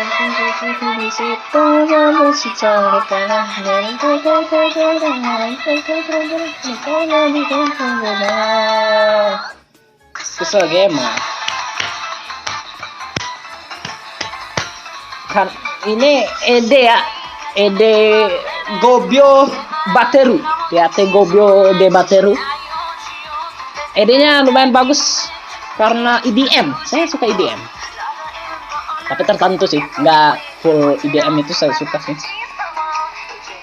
Kesel game kan ini Ede ya, Ede Gobio Bateru, DAT Gobio de Bateru. Ede-nya lumayan bagus karena EDM, saya suka EDM. Tapi tertentu sih, nggak full EDM itu saya suka sih.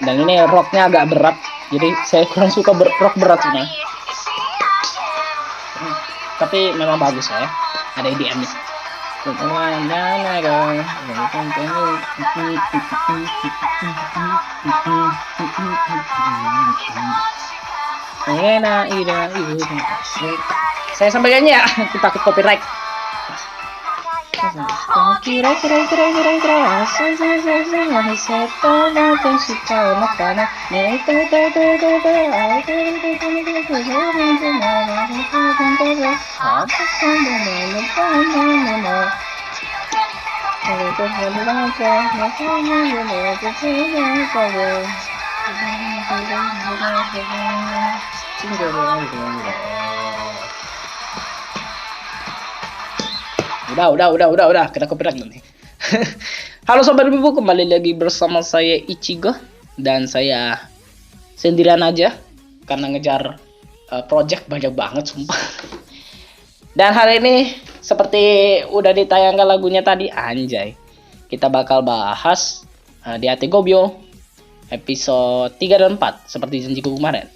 Dan ini rocknya agak berat, jadi saya kurang suka rock berat sebenarnya. Tapi memang bagus ya, ada EDM-nya. Saya sampaikannya ya, takut copyright. Udah, kita copyright nanti. Halo Sobat Bibu, kembali lagi bersama saya Ichigo. Dan saya sendirian aja karena ngejar project banyak banget sumpah. Dan hari ini seperti udah ditayangkan lagunya tadi, anjay, kita bakal bahas DAT Gobio episode 3 dan 4 seperti janjiku kemarin.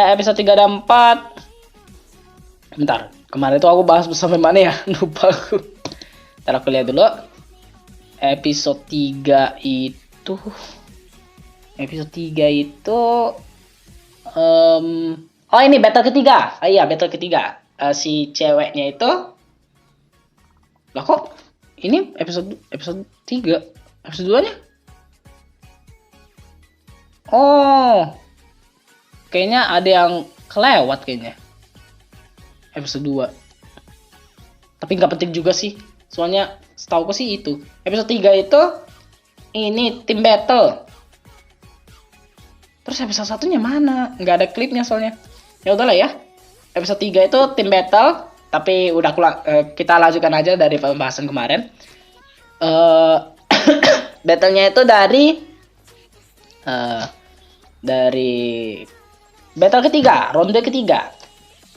Episode 3 dan 4, bentar, kemarin tuh aku bahas sampai mana ya? Lupa aku. Ntar aku lihat dulu. Episode 3 itu oh ini battle ketiga. Iya, battle ketiga. Si ceweknya itu lah kok ini episode 3. Episode 2-nya? Oh. Kayaknya ada yang kelewat kayaknya. Episode 2. Tapi nggak penting juga sih. Soalnya setauku sih itu. Episode 3 itu ini tim battle. Terus episode 1-nya mana? Nggak ada klipnya soalnya. Ya udahlah ya. Episode 3 itu tim battle, tapi udah kita lanjutkan aja dari pembahasan kemarin. Battle-nya itu dari battle ketiga, ronde ketiga.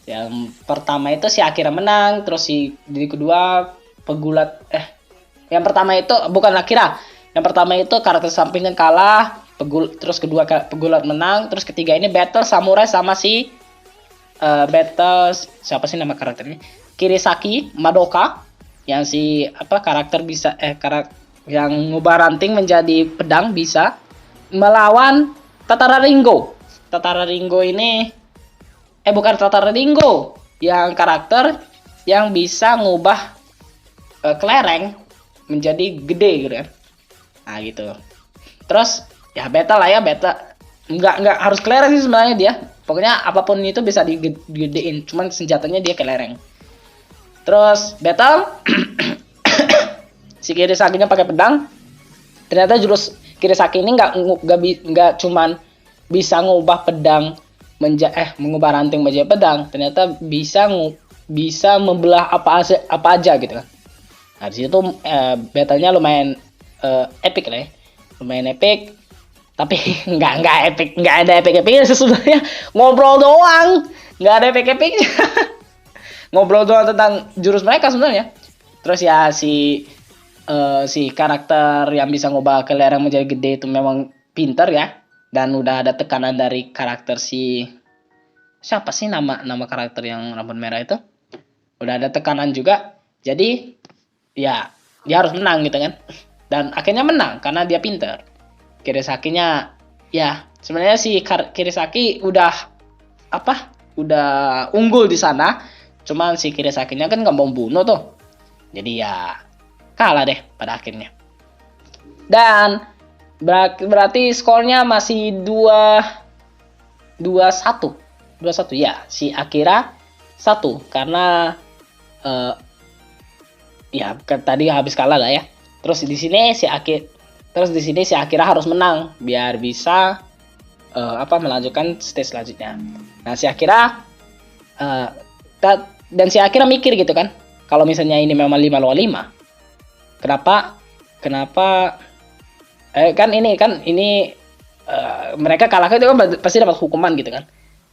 Yang pertama itu si Akira menang, terus di kedua pegulat yang pertama itu bukan Akira. Yang pertama itu karakter sampingan kalah, terus kedua pegulat menang, terus ketiga ini battle samurai sama si battle siapa sih nama karakternya? Kirisaki Madoka, yang si karakter bisa yang ngubah ranting menjadi pedang bisa melawan Tatara Ringo. Tatara Ringo ini bukan Tatara Ringo, yang karakter yang bisa ngubah kelereng menjadi gede gitu kan. Nah gitu. Terus ya battle lah ya, battle. Enggak harus kelereng sih sebenarnya dia. Pokoknya apapun itu bisa digedein, cuman senjatanya dia kelereng. Terus battle si Kirisaki-nya pakai pedang. Ternyata jurus Kirisaki ini enggak cuman bisa ngubah pedang mengubah ranting menjadi pedang, ternyata bisa membelah apa aja gitu kan. Nah, di situ battle-nya lumayan epic lah ya. Lumayan epic. Tapi nggak epic, nggak ada epic-epicnya sebenarnya. Ngobrol doang, nggak ada epic-epicnya. Ngobrol doang tentang jurus mereka sebenarnya. Terus ya si karakter yang bisa ngubah kelereng menjadi gede itu memang pinter ya. Dan udah ada tekanan dari karakter siapa sih nama karakter yang rambut merah itu? Udah ada tekanan juga. Jadi ya dia harus menang gitu kan. Dan akhirnya menang karena dia pinter. Kirisaki-nya ya sebenarnya si Kirisaki udah unggul di sana, cuman si Kirisaki-nya kan nggak mau bunuh tuh, jadi ya kalah deh pada akhirnya. Dan berarti skornya masih 2-1 ya, si Akira 1 karena ya tadi habis kalah lah ya. Terus di sini si Akira harus menang biar bisa melanjutkan stage selanjutnya. Nah, si Akira dan si Akira mikir gitu kan, kalau misalnya ini memang 5 lawan 5, kenapa mereka kalah itu kan pasti dapat hukuman gitu kan.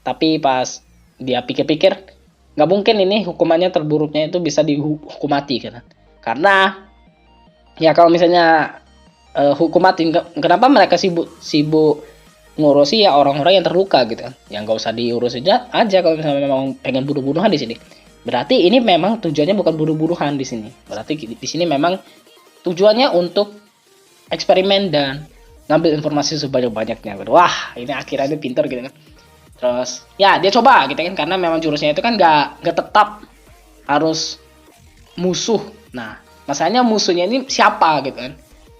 Tapi pas dia pikir-pikir, nggak mungkin ini hukumannya terburuknya itu bisa dihukum mati kan. Karena ya kalau misalnya hukum mati, kenapa mereka sibuk ngurusi ya orang-orang yang terluka gitu kan. Yang nggak usah diurus aja kalau misalnya memang pengen bunuh-bunuhan di sini. Berarti ini memang tujuannya bukan bunuh-bunuhan di sini. Berarti di sini memang tujuannya untuk eksperimen dan ngambil informasi sebanyak-banyaknya. Wah, ini akhirnya pinter gitu kan. Terus ya dia coba gitu kan, karena memang jurusnya itu kan nggak tetap harus musuh. Nah, masalahnya musuhnya ini siapa gitu kan.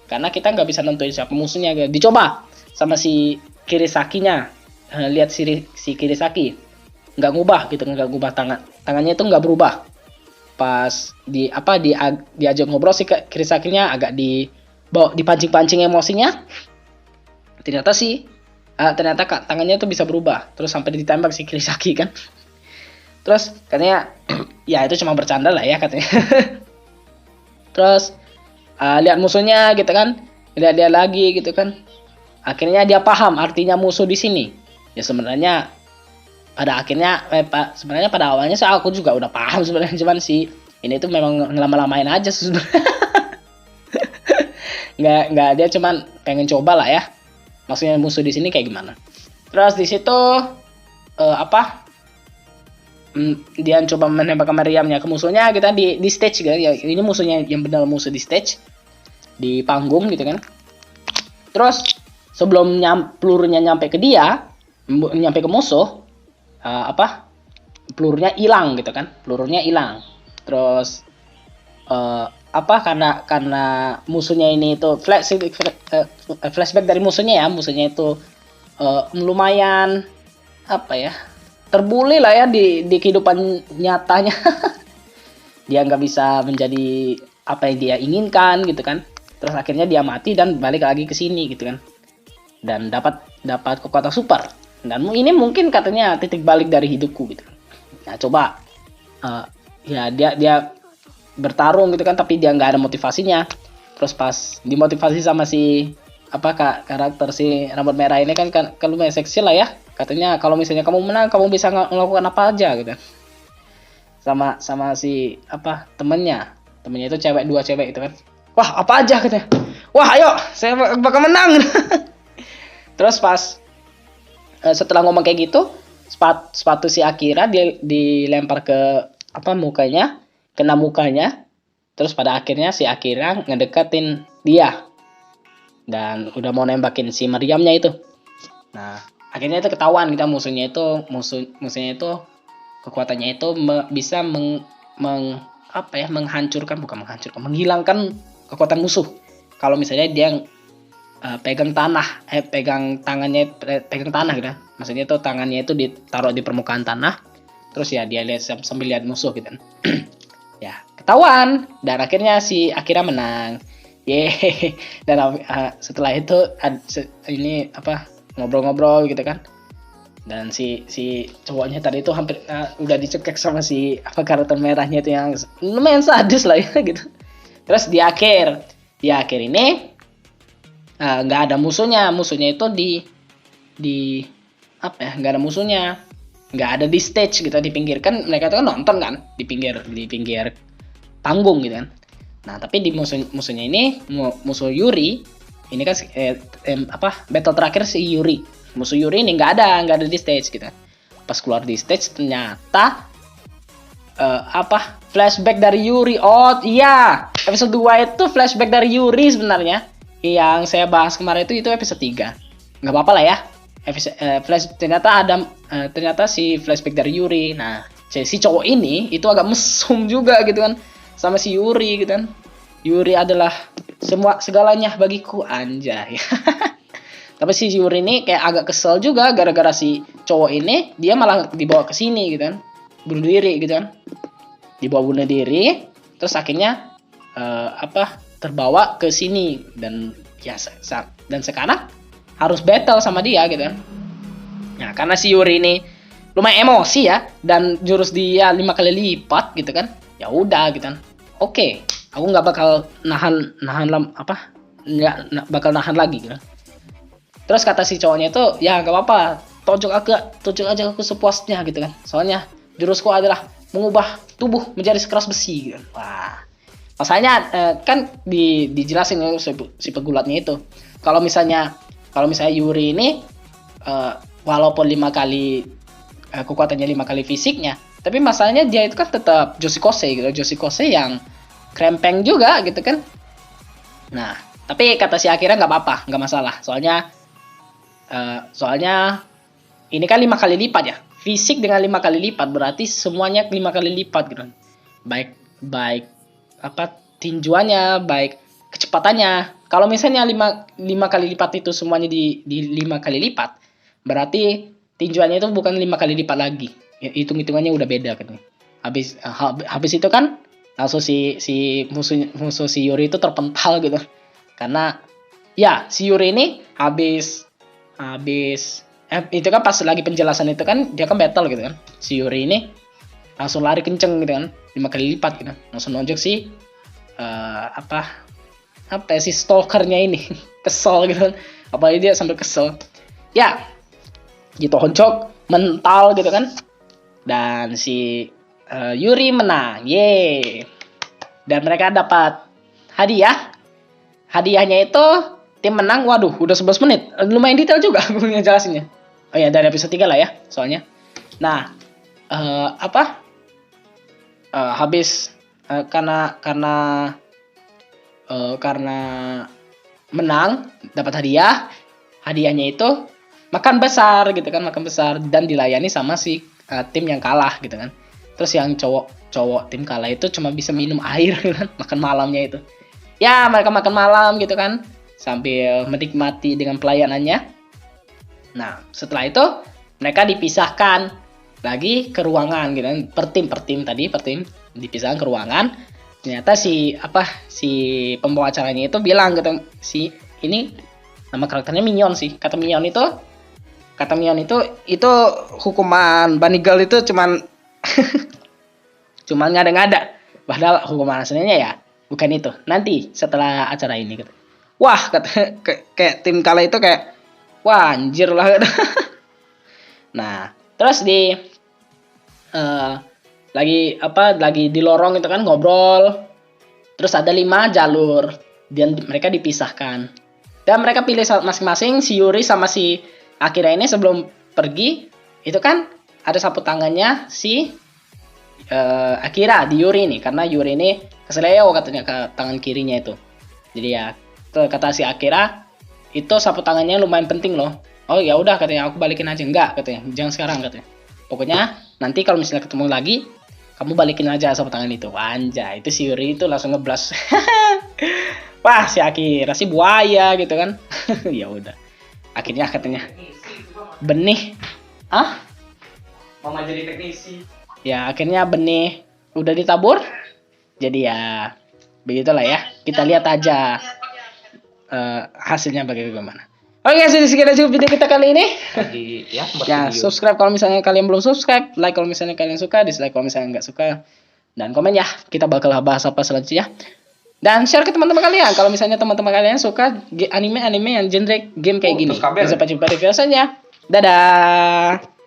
Karena kita nggak bisa nentuin siapa musuhnya gitu. Dicoba sama si Kirisakinya. Lihat si Kirisaki nggak ngubah tangannya itu nggak berubah. Pas diajak ngobrol si Kirisakinya agak dipancing-pancing emosinya, ternyata tangannya itu bisa berubah, terus sampai ditembak si Kirisaki kan. Terus katanya ya itu cuma bercanda lah ya katanya. Terus lihat musuhnya gitu kan, lihat dia lagi gitu kan, akhirnya dia paham artinya musuh di sini. Ya sebenarnya pada awalnya sih aku juga udah paham sebenarnya, cuman sih ini tuh memang ngelama-lamain aja sebenarnya. nggak dia cuman pengen coba lah ya, maksudnya musuh di sini kayak gimana. Terus di situ dia coba menembakkan meriamnya ke musuhnya gitu kan, di stage gitu ya. Ini musuhnya yang benar musuh di stage, di panggung gitu kan. Terus sebelum pelurunya nyampe ke musuh, pelurunya hilang gitu kan, terus karena musuhnya ini itu flashback dari musuhnya itu lumayan terbully lah ya di kehidupan nyatanya. Dia nggak bisa menjadi apa yang dia inginkan gitu kan, terus akhirnya dia mati dan balik lagi ke sini gitu kan, dan dapat kekuatan super. Dan ini mungkin katanya titik balik dari hidupku gitu. Nah coba dia bertarung gitu kan, tapi dia nggak ada motivasinya. Terus pas dimotivasi sama si karakter si rambut merah ini kan lumayan seksi lah ya. Katanya kalau misalnya kamu menang, kamu bisa melakukan apa aja gitu. Sama si temennya itu dua cewek itu kan. Wah apa aja katanya. Wah ayo saya bakal menang. Terus pas setelah ngomong kayak gitu, sepatu si Akira dia dilempar ke kena mukanya. Terus pada akhirnya si Akira ngedeketin dia dan udah mau nembakin si meriamnya itu. Nah akhirnya itu ketahuan kita musuhnya itu kekuatannya itu bisa menghilangkan kekuatan musuh kalau misalnya dia pegang tanah gitu. Maksudnya itu tangannya itu ditaruh di permukaan tanah, terus ya dia lihat sambil lihat musuh gitu. Ya ketahuan dan akhirnya si Akira menang. Dan setelah itu ngobrol-ngobrol gitu kan. Dan si cowoknya tadi itu hampir udah dicekek sama si karakter merahnya itu yang lumayan sadis lah ya gitu. Terus di akhir ini nggak ada musuhnya itu nggak ada musuhnya, nggak ada di stage gitu, di pinggir kan mereka tuh kan nonton kan di pinggir panggung gitu kan. Nah tapi di musuhnya ini musuh Yuri ini kan battle terakhir si Yuri, musuh Yuri ini nggak ada di stage gitu. Pas keluar di stage ternyata flashback dari Yuri. Oh iya, episode 2 itu flashback dari Yuri sebenarnya. Yang saya bahas kemarin itu episode 3. Nggak apa-apa lah ya. Ternyata si flashback dari Yuri. Nah, si cowok ini itu agak mesum juga gitu kan sama si Yuri gitu kan. Yuri adalah segalanya bagiku, anjay. Tapi si Yuri ini kayak agak kesel juga gara-gara si cowok ini dia malah dibawa ke sini gitu kan. Bunuh diri gitu kan. Dibawa bunuh diri, terus akhirnya terbawa ke sini dan ya dan sekarang harus battle sama dia gitu kan. Nah, karena si Yuri ini lumayan emosi ya dan jurus dia 5 kali lipat gitu kan. Ya udah gitu kan. Oke, aku nggak bakal nahan nggak bakal nahan lagi gitu. Terus kata si cowoknya itu, ya nggak apa-apa, tonjok aja aku sepuasnya gitu kan. Soalnya jurusku adalah mengubah tubuh menjadi sekeras besi gitu. Wah, masalahnya kan dijelasin si pegulatnya itu. Kalau misalnya Yuri ini walaupun 5 kali kekuatannya 5 kali fisiknya, tapi masalahnya dia itu kan tetap Joshikose gitu. Joshikose yang krempeng juga gitu kan. Nah, tapi kata si Akira nggak apa-apa, nggak masalah. Soalnya ini kan 5 kali lipat ya. Fisik dengan 5 kali lipat berarti semuanya 5 kali lipat gitu. Baik tinjuannya, baik kecepatannya. Kalau misalnya 5 kali lipat itu semuanya di 5 kali lipat, berarti tinjuannya itu bukan 5 kali lipat lagi. Hitung-hitungannya udah beda kan. Habis itu kan langsung si musuh si Yuri itu terpental gitu. Karena ya si Yuri ini habis itu kan pas lagi penjelasan itu kan dia kan battle gitu kan. Si Yuri ini langsung lari kenceng gitu kan, 5 kali lipat gitu. Langsung nonjok si si stalkernya ini. Kesel gitu kan. Apalagi dia sambil kesel. Ya, gitu honjok mental gitu kan. Dan si Yuri menang. Yeay. Dan mereka dapat hadiah. Hadiahnya itu tim menang. Waduh, udah 11 menit. Lumayan detail juga gue ngejelasinnya. Oh ya, dari episode 3 lah ya, soalnya. Nah, habis karena menang dapat hadiah. Hadiahnya itu makan besar gitu kan, makan besar dan dilayani sama si tim yang kalah gitu kan. Terus yang cowok tim kalah itu cuma bisa minum air gitu kan, makan malamnya itu. Ya, mereka makan malam gitu kan sambil menikmati dengan pelayanannya. Nah, setelah itu mereka dipisahkan lagi ke ruangan gitu kan, per tim dipisahkan ke ruangan. Ternyata si pembawa acaranya itu bilang gitu, ini nama karakternya Minion sih. Kata Minion itu hukuman Banigal itu cuman ngada-ngada. Padahal hukuman aslinya ya bukan itu. Nanti setelah acara ini gitu. Wah, kata kayak tim kalah itu kayak wah anjir lah gitu. Nah, terus lagi di lorong itu kan ngobrol. Terus ada 5 jalur dan mereka dipisahkan. Dan mereka pilih masing-masing. Si Yuri sama si Akira ini sebelum pergi itu kan ada sapu tangannya si Akira di Yuri ini, karena Yuri ini kesleo katanya ke tangan kirinya itu. Jadi ya kata si Akira itu sapu tangannya lumayan penting loh. Oh ya udah katanya, aku balikin aja. Enggak katanya, jangan sekarang katanya. Pokoknya nanti kalau misalnya ketemu lagi kamu balikin aja sapu tangan itu. Anjay, itu si Yuri itu langsung ngeblas. Wah, si Akira si buaya gitu kan. Ya udah. Akhirnya katanya benih. Mama jadi teknisi. Ya, akhirnya benih udah ditabur. Jadi ya begitulah ya. Kita lihat aja hasilnya bagaimana. Oke, sekian aja video kita kali ini. Ya, subscribe kalau misalnya kalian belum subscribe, like kalau misalnya kalian suka, dislike kalau misalnya nggak suka, dan komen ya. Kita bakal bahas apa selanjutnya. Dan share ke teman-teman kalian kalau misalnya teman-teman kalian suka anime yang genre game kayak gini. Sampai jumpa di video selanjutnya. Dadah.